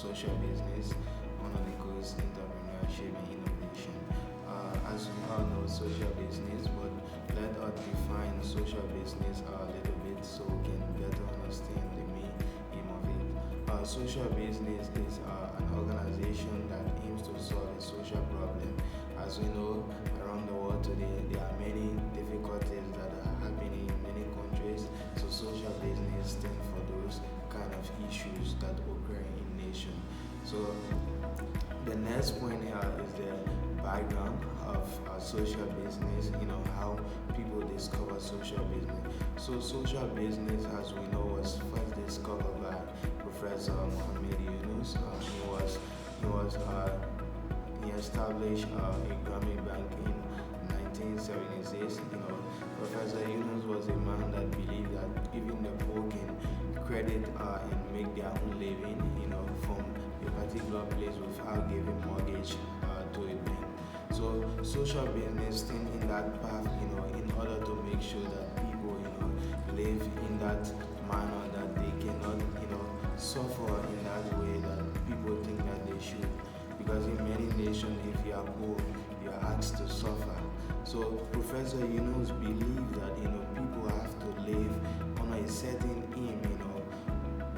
social business, economics, entrepreneurship, and innovation. As we all know, social business, but let us define social business a little bit so we can better understand the main aim of it. Social business is an organization that aims to solve a social problem. As we know, around the world today, there are many difficulties that are happening in many countries. So social business stands for those kind of issues that occur in nation. So the next point here is the background of social business, how people discover social business. So social business, as we know, was first discovered by Professor Mohammed Yunus. He established a Grammy Bank in 1976. Professor Yunus was a man that believed that even the poor can credit and make their own living, from a particular place without giving mortgage to a bank. So social business think in that path, in order to make sure that people, live in that manner that they cannot, suffer in that way that people think that they should. Because in many nations, if you are poor, you are asked to suffer. So Professor Yunus believed that people have to live on a certain aim,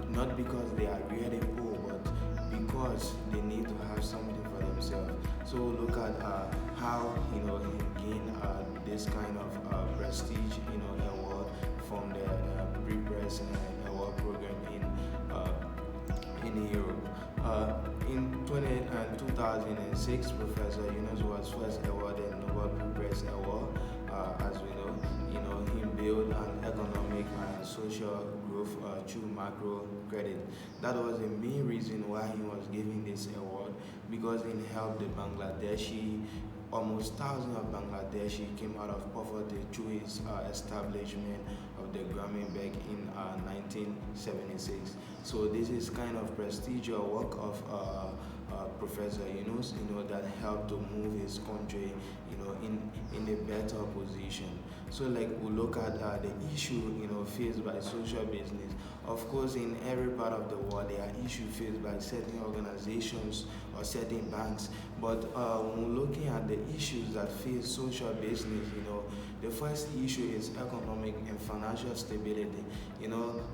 not because they are really poor, but because they need to have something for themselves. So look at how he gained this kind of prestige, award from the pre-press award program in Europe. In 2006, Professor Yunus was first awarded Nobel Press Award. As we know, he built an economic and social growth through macro credit. That was the main reason why he was given this award, because it helped the Bangladeshi. Almost thousands of Bangladeshi came out of poverty through his establishment of the Grameen Bank in 1976. So this is kind of prestigious work of Professor Yunus, that helped to move his country, in a better position. So like we look at the issue, faced by social business. Of course, in every part of the world, there are issues faced by certain organizations or certain banks. But when we're looking at the issues that face social business, the first issue is economic and financial stability.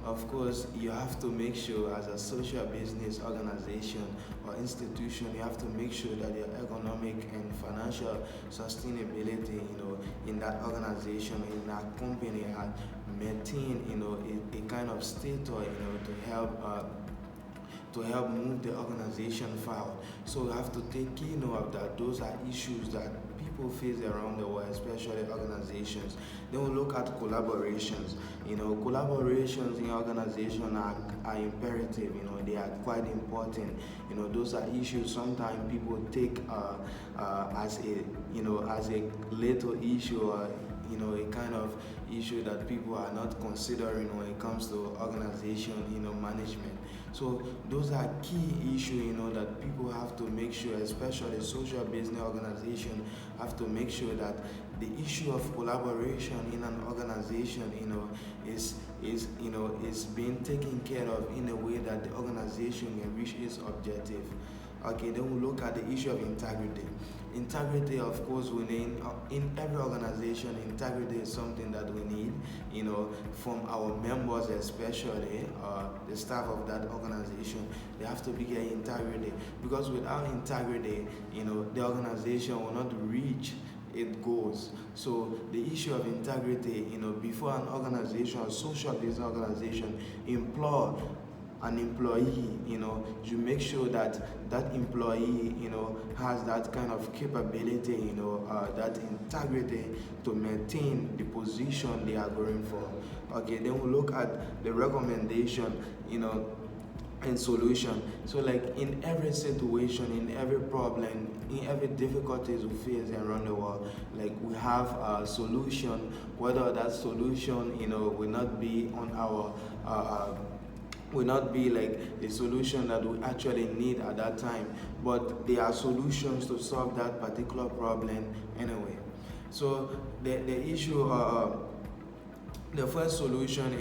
Of course, you have to make sure as a social business organization or institution, you have to make sure that your economic and financial sustainability, in that organization, in that company, had maintain, a kind of status, to help move the organization forward. So we have to take care of that. Those are issues that people face around the world, especially organizations. Then we look at collaborations. Collaborations in organization are imperative. They are quite important. Those are issues sometimes people take as a little issue, or a kind of issue that people are not considering when it comes to organization, management. So those are key issues, that people have to make sure, especially social business organization, have to make sure that the issue of collaboration in an organization, is being taken care of in a way that the organization can reach its objective. Okay, then we look at the issue of integrity. Integrity, of course, we need in every organization. Integrity is something that we need, from our members, especially the staff of that organization. They have to be integrity, because without integrity, the organization will not reach its goals. So the issue of integrity, before an organization, a social business organization, employ an employee, you make sure that that employee, has that kind of capability, that integrity to maintain the position they are going for. Okay, then we look at the recommendation, and solution. So like in every situation, in every problem, in every difficulties we face around the world, like we have a solution, whether that solution, will not be on our will not be like the solution that we actually need at that time, but there are solutions to solve that particular problem anyway. So the issue, the first solution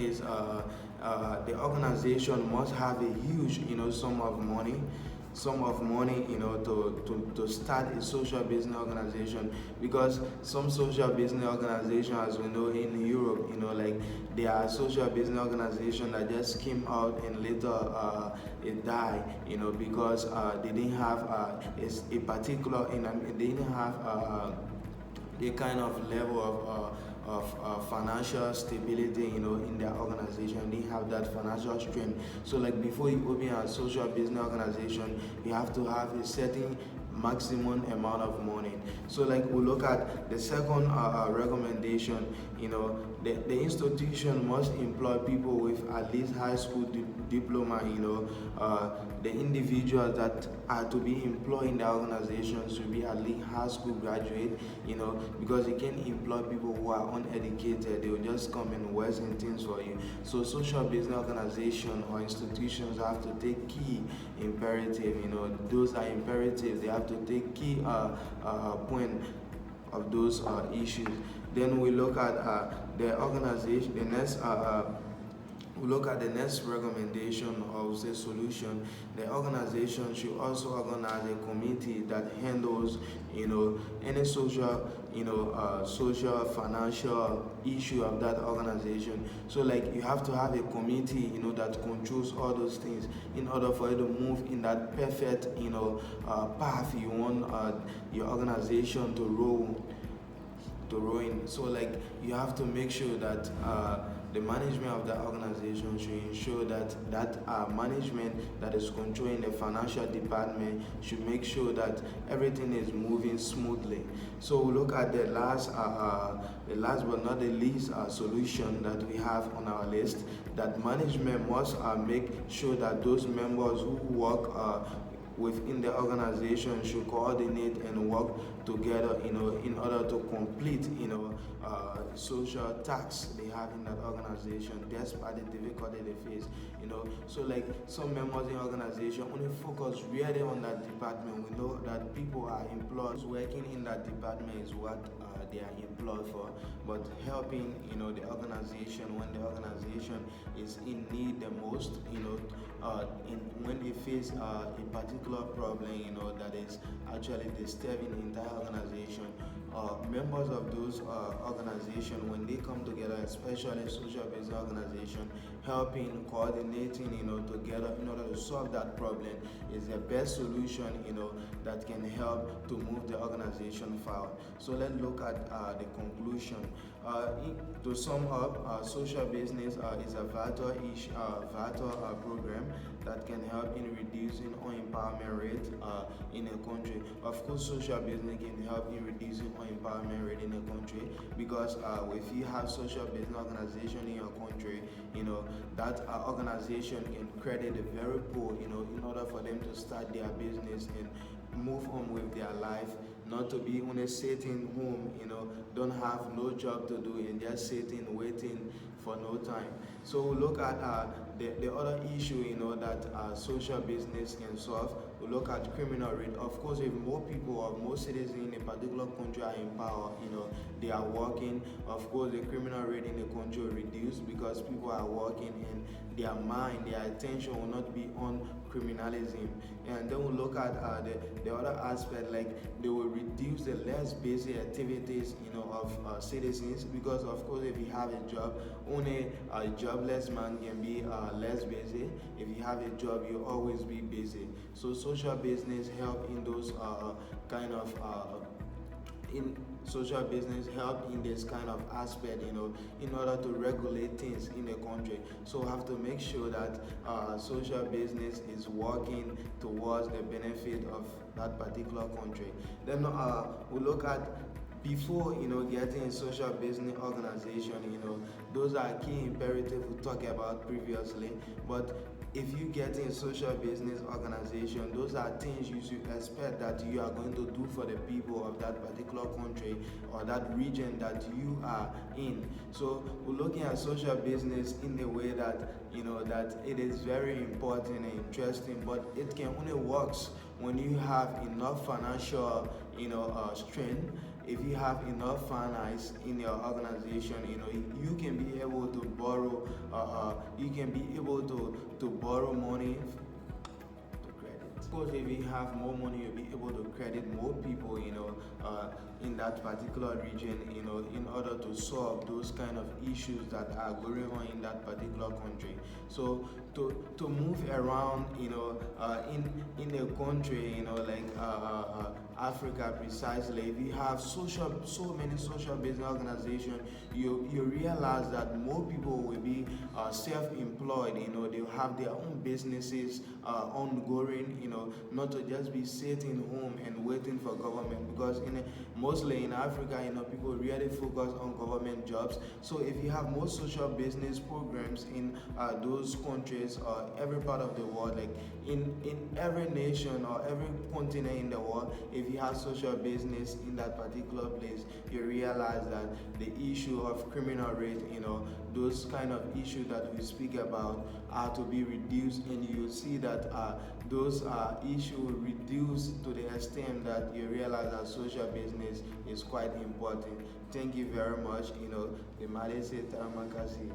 the organization must have a huge, sum of money, to start a social business organization, because some social business organization, as we know in Europe, like there are social business organization that just came out and later it died, because they didn't have a particular, they didn't have the kind of level of financial stability, in their organization. They have that financial strength. So, like before you open a social business organization, you have to have a certain maximum amount of money. So, like we look at the second recommendation, the institution must employ people with at least high school diploma. The individuals that are to be employed in the organization should be at least high school graduate, because you can't employ people who are uneducated. They will just come and worsen things for you. So social business organization or institutions have to take key imperative. Those are imperative. They have to take key point of those issues. Then we look at the organization. We look at the next recommendation or say solution. The organization should also organize a committee that handles, any social, social financial issue of that organization. So, like you have to have a committee, that controls all those things in order for you to move in that perfect, path you want your organization to roll in. So, like you have to make sure that the management of that organization should ensure that management that is controlling the financial department should make sure that everything is moving smoothly. So we look at the last but not the least solution that we have on our list, that management must make sure that those members who work within the organization should coordinate and work together, in order to complete, social tasks they have in that organization, despite the difficulty they face. So like some members in the organization only focus really on that department. We know that people are employed working in that department is what they are employed for, but helping, the organization when the organization is in need the most, when they face a particular problem, that is actually disturbing the entire organization. Members of those organizations, when they come together, especially social business organization, helping, coordinating, together in order to solve that problem is the best solution, that can help to move the organization forward. So let's look at the conclusion. To sum up, social business is a vital program that can help in reducing unemployment rate in a country. Of course, social business can help in reducing unemployment rate in a country, because if you have social business organization in your country, that organization can credit the very poor, in order for them to start their business and move on with their life, not to be on a sitting home, don't have no job to do and just sitting waiting for no time. So we look at the other issue, that social business can solve. We look at criminal rate. Of course, if more people or more citizens in a particular country are in power, they are working, of course the criminal rate in the country will reduce, because people are working and their mind, their attention will not be on criminalism. And then we look at the other aspect, like they will reduce the less basic activities, of citizens, because of course if you have a job, only a jobless man can be less busy. If you have a job, you always be busy. So social business help in those in social business help in this kind of aspect, in order to regulate things in the country. So we have to make sure that social business is working towards the benefit of that particular country. Then we look at before getting a social business organization, those are key imperatives we talked about previously. But if you get in a social business organization, those are things you should expect that you are going to do for the people of that particular country or that region that you are in. So we're looking at social business in a way that that it is very important and interesting, but it can only work when you have enough financial strength, if you have enough finance in your organization, you can be able to borrow. You can be able to borrow money to credit. Of course, if you have more money, you'll be able to credit more people, in that particular region, in order to solve those kind of issues that are going on in that particular country. So to move around, in a country, like Africa precisely, we have so many social business organizations. You realize that more people will be self-employed. They'll have their own businesses ongoing. Not to just be sitting home and waiting for government, because mostly in Africa, people really focus on government jobs. So if you have more social business programs in those countries or every part of the world, like in every nation or every continent in the world, if you have social business in that particular place, you realize that the issue of criminal rate, those kind of issues that we speak about are to be reduced, and you see that those issues reduce to the extent that you realize that social business is quite important. Thank you very much. The Malaysia Taramakasi.